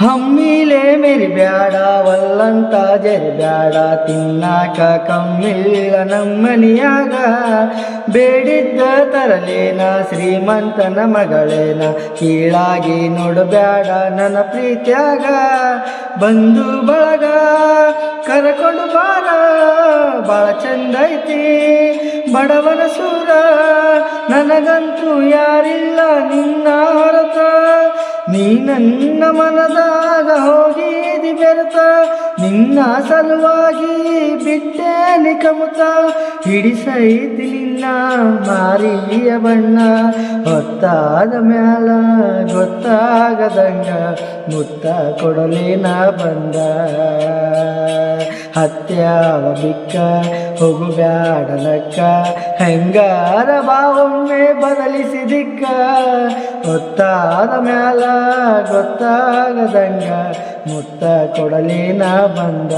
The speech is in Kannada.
ಹಮ್ಮಿಲೆ ಮೇರಿ ಬ್ಯಾಡ ವಲ್ಲಂತ ಜರಿ ಬ್ಯಾಡ ತಿನ್ನಾಕ ಕಮ್ಮಿಲ್ಲ ನಮ್ಮನಿಯಾಗ ಬೇಡಿದ್ದ ತರಲೇನ ಶ್ರೀಮಂತನ ಮಗಳೇನ ಕೀಳಾಗಿ ನೋಡಬ್ಯಾಡ ನನ್ನ ಪ್ರೀತ್ಯಾಗ ಬಂದು ಬಳಗ ಕರಕೊಂಡು ಬಾರ ಬಾಳ ಚಂದೈತಿ ಬಡವನ ಸೂರ ನನಗಂತೂ ಯಾರಿಲ್ಲ ನಿನ್ನ ಹೊರತ ನೀ ನನ್ನ ಮನದಾಗ ಹೋಗಿದಿ ಬೆರೆತ ನಿನ್ನ ಸಲುವಾಗಿ ಬಿಟ್ಟೇನಿ ಕಮುತ ಹಿಡಿಸೈತಿ ನಿನ್ನ ಮಾರಿಯ ಬಣ್ಣ ಹೊತ್ತಾದ ಮ್ಯಾಲ ಗೊತ್ತಾಗದಂಗ ಮುತ್ತ ಕೊಡಲೇನ ಬಂದ ಹತ್ಯಾವ ಬಿಕ್ಕ ಹೋಗು ಬ್ಯಾಡಲಕ್ಕ ಹೆಂಗಾರ ಬಾವೊಮ್ಮೆ ಬದಲಿಸಿದಿಕ್ಕ ಹೊತ್ತಾದ ಮ್ಯಾಲ ಗೊತ್ತಾಗದಂಗ ಮುತ್ತ ಕೊಡಲೇನ ಬಂದ